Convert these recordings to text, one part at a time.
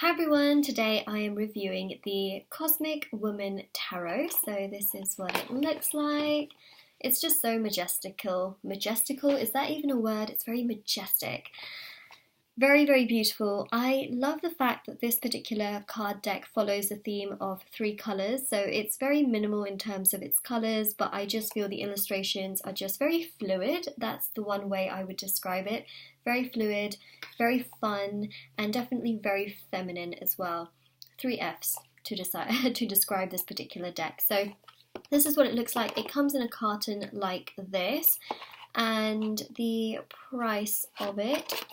Hi everyone, today I am reviewing the Cosmic Woman Tarot. So this is what it looks like. It's just so majestical. Majestical, is that even a word? It's very majestic. Very, very beautiful. I love the fact that this particular card deck follows the theme of 3 colours. So it's very minimal in terms of its colours, but I just feel the illustrations are just very fluid. That's the one way I would describe it. Very fluid, very fun, and definitely very feminine as well. 3 Fs to describe this particular deck. So this is what it looks like. It comes in a carton like this, and the price of it,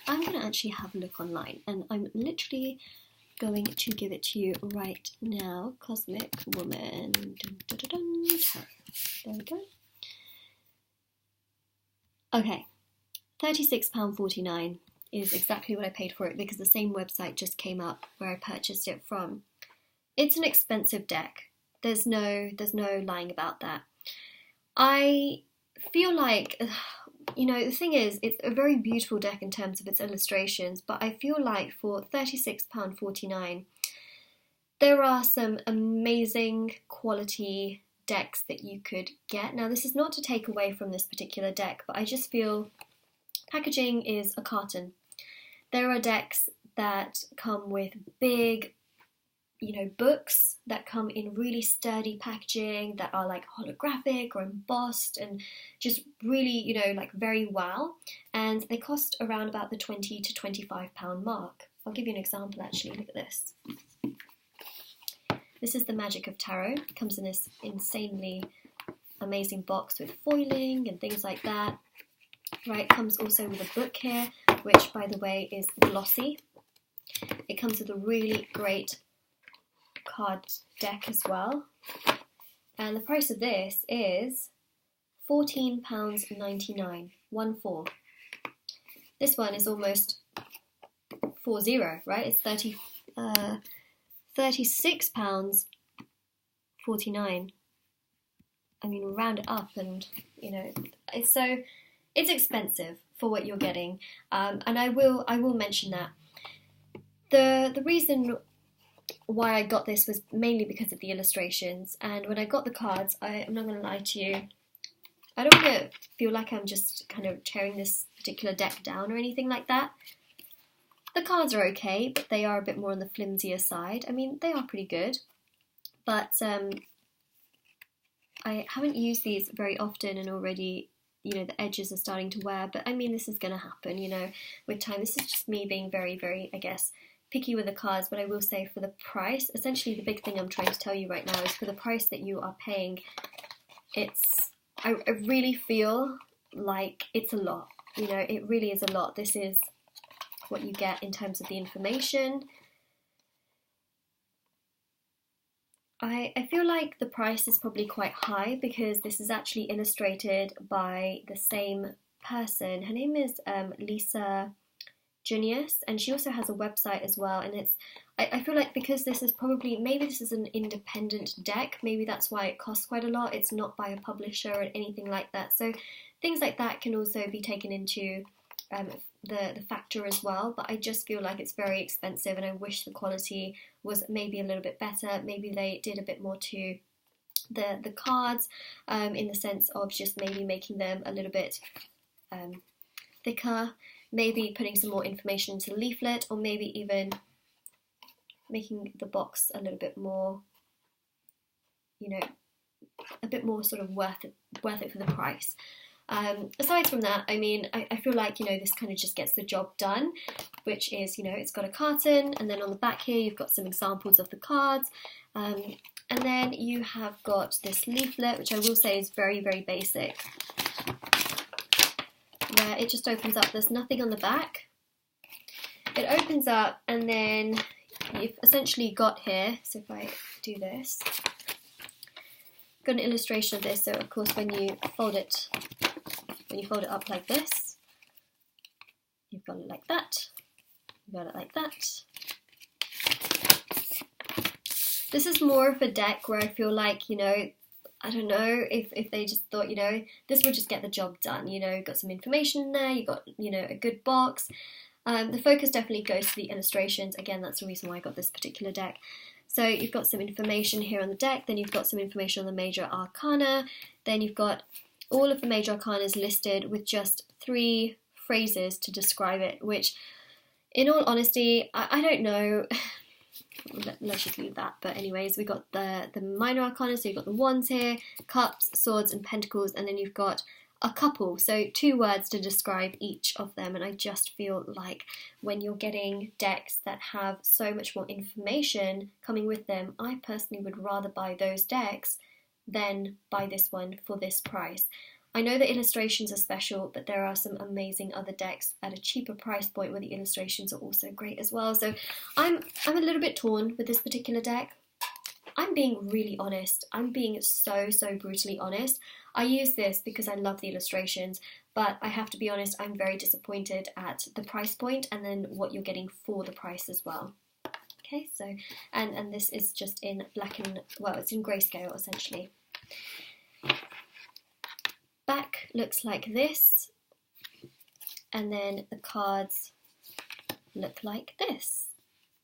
I'm going to actually have a look online, and I'm literally going to give it to you right now. Cosmic Woman. Dun, dun, dun, dun. There we go. Okay, £36.49 is exactly what I paid for it because the same website just came up where I purchased it from. It's an expensive deck. There's no lying about that. I feel like, you know, the thing is, it's a very beautiful deck in terms of its illustrations, but I feel like for £36.49, there are some amazing quality decks that you could get. Now, this is not to take away from this particular deck, but I just feel packaging is a carton. There are decks that come with big, you know, books that come in really sturdy packaging that are like holographic or embossed and just really, you know, like very wow. And they cost around about the £20 to £25 mark. I'll give you an example actually. Look at this. This is the Magic of Tarot. It comes in this insanely amazing box with foiling and things like that. Right, it comes also with a book here, which by the way is glossy. It comes with a really great card deck as well, and the price of this is £14.99, 1-4. This one is almost 40, right? It's £36.49. I mean, round it up, and you know, it's expensive for what you're getting, and I will mention that the reason why I got this was mainly because of the illustrations. And when I got the cards, I'm not going to lie to you, I don't want to feel like I'm just kind of tearing this particular deck down or anything like that. The cards are okay, but they are a bit more on the flimsier side. I mean, they are pretty good, but I haven't used these very often, and already, you know, the edges are starting to wear. But I mean, this is going to happen, you know, with time. This is just me being very, very, I guess, picky with the cards. But I will say, for the price, essentially the big thing I'm trying to tell you right now is for the price that you are paying, I really feel like it's a lot. You know, it really is a lot. This is what you get in terms of the information. I feel like the price is probably quite high because this is actually illustrated by the same person. Her name is Lisa Junius, and she also has a website as well, and I feel like because this is maybe this is an independent deck, maybe that's why it costs quite a lot. It's not by a publisher or anything like that, so things like that can also be taken into the factor as well. But I just feel like it's very expensive, and I wish the quality was maybe a little bit better. Maybe they did a bit more to the cards, in the sense of just maybe making them a little bit thicker, maybe putting some more information into the leaflet, or maybe even making the box a little bit more, you know, a bit more sort of worth it for the price. Aside from that, I mean, I feel like, you know, this kind of just gets the job done, which is, you know, it's got a carton, and then on the back here you've got some examples of the cards, and then you have got this leaflet, which I will say is very, very basic, where it just opens up. There's nothing on the back. It opens up, and then you've essentially got here, so if I do this, got an illustration of this. So of course when you fold it up like this, you've got it like that, you've got it like that. This is more of a deck where I feel like, you know, I don't know if they just thought, you know, this would just get the job done. You know, got some information in there, you got, you know, a good box. The focus definitely goes to the illustrations. Again, that's the reason why I got this particular deck. So you've got some information here on the deck, then you've got some information on the major arcana, then you've got all of the major arcanas listed with just 3 phrases to describe it, which, in all honesty, I don't know. Let's just leave that. But anyways, we got the minor arcana, so you've got the wands here, cups, swords and pentacles, and then you've got a couple, so 2 words to describe each of them. And I just feel like when you're getting decks that have so much more information coming with them, I personally would rather buy those decks than buy this one for this price. I know the illustrations are special, but there are some amazing other decks at a cheaper price point where the illustrations are also great as well. So I'm a little bit torn with this particular deck. I'm being really honest. I'm being so brutally honest. I use this because I love the illustrations, but I have to be honest, I'm very disappointed at the price point and then what you're getting for the price as well. Okay, so, and this is just in black and, well, it's in grayscale essentially. Back looks like this, and then the cards look like this.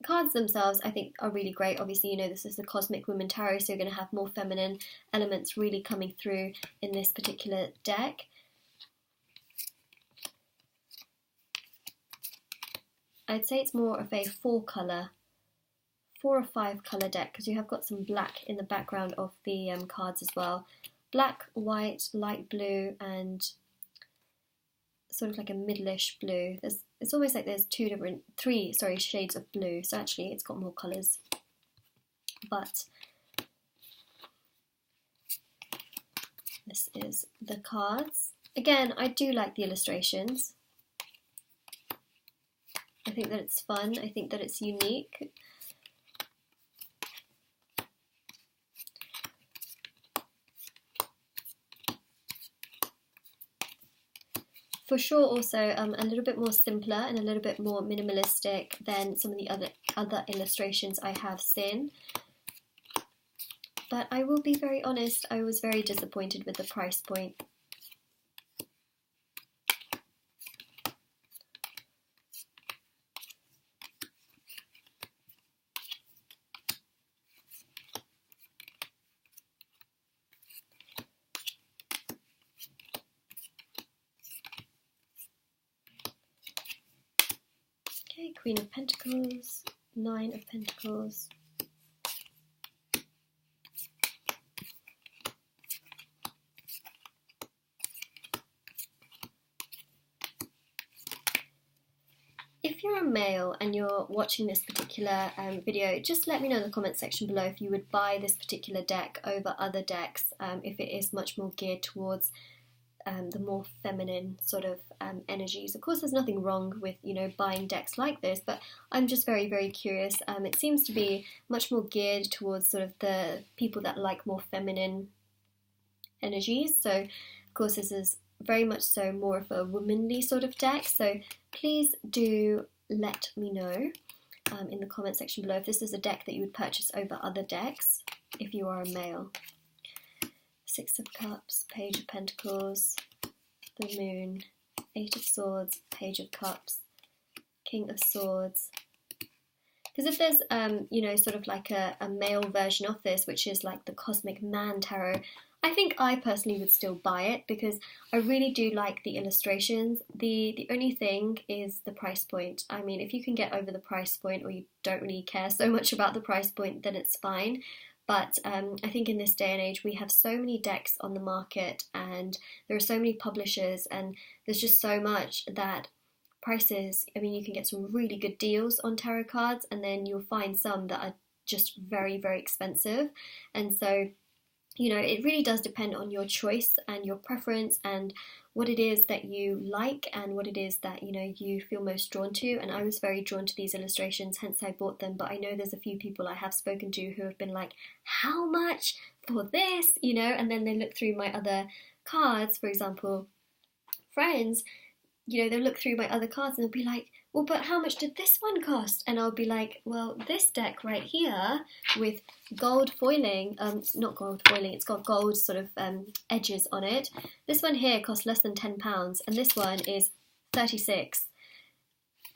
Cards themselves, I think, are really great. Obviously, you know, this is the Cosmic Woman Tarot, so you're going to have more feminine elements really coming through in this particular deck. I'd say it's more of a 4 or 5 colour deck, because you have got some black in the background of the cards as well. Black, white, light blue, and sort of like a middle-ish blue. It's almost like there's 3 shades of blue, so actually it's got more colours. But this is the cards. Again, I do like the illustrations. I think that it's fun, I think that it's unique. For sure, also a little bit more simpler and a little bit more minimalistic than some of the other illustrations I have seen. But I will be very honest, I was very disappointed with the price point. Okay, Queen of Pentacles, 9 of Pentacles. If you're a male and you're watching this particular video, just let me know in the comment section below if you would buy this particular deck over other decks, if it is much more geared towards the more feminine sort of energies. Of course, there's nothing wrong with, you know, buying decks like this, but I'm just very curious. It seems to be much more geared towards sort of the people that like more feminine energies. So, of course, this is very much so more of a womanly sort of deck. So please do let me know in the comment section below if this is a deck that you would purchase over other decks if you are a male. 6 of Cups, Page of Pentacles, the Moon, 8 of Swords, Page of Cups, King of Swords. Because if there's, you know, sort of like a male version of this, which is like the Cosmic Man Tarot, I think I personally would still buy it because I really do like the illustrations. The only thing is the price point. I mean, if you can get over the price point or you don't really care so much about the price point, then it's fine. But I think in this day and age we have so many decks on the market and there are so many publishers and there's just so much that prices, I mean, you can get some really good deals on tarot cards and then you'll find some that are just very expensive. And so, you know, it really does depend on your choice and your preference and what it is that you like and what it is that, you know, you feel most drawn to. And I was very drawn to these illustrations, hence I bought them. But I know there's a few people I have spoken to who have been like, how much for this? You know, and then they look through my other cards, for example, friends, you know, they'll look through my other cards and they'll be like, well, but how much did this one cost? And I'll be like, well, this deck right here with gold foiling, not gold foiling, it's got gold sort of edges on it. This one here cost less than £10 and this one is 36.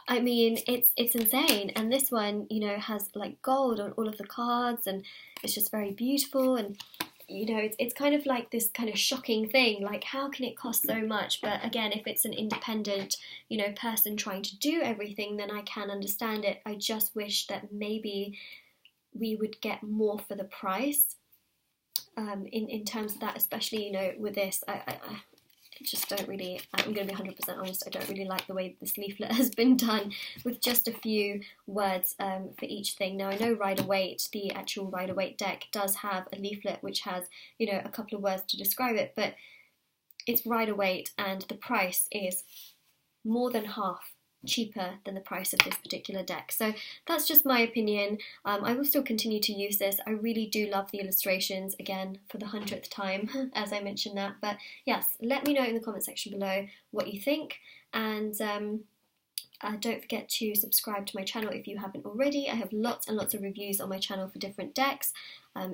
I mean, it's insane. And this one, you know, has like gold on all of the cards, and it's just very beautiful. And you know, it's kind of like this kind of shocking thing, like how can it cost so much? But again, if it's an independent, you know, person trying to do everything, then I can understand it. I just wish that maybe we would get more for the price, in terms of that, especially, you know, with this. I just don't really, I'm going to be 100% honest, I don't really like the way this leaflet has been done with just a few words for each thing. Now I know Rider-Waite, the actual Rider-Waite deck, does have a leaflet which has, you know, a couple of words to describe it, but it's Rider-Waite and the price is more than half cheaper than the price of this particular deck. So that's just my opinion. I will still continue to use this. I really do love the illustrations, again, for the 100th time, as I mentioned that. But yes, let me know in the comment section below what you think, and don't forget to subscribe to my channel if you haven't already. I have lots and lots of reviews on my channel for different decks.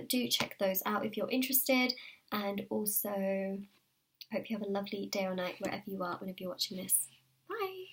Do check those out if you're interested, and also hope you have a lovely day or night wherever you are whenever you're watching this. Bye!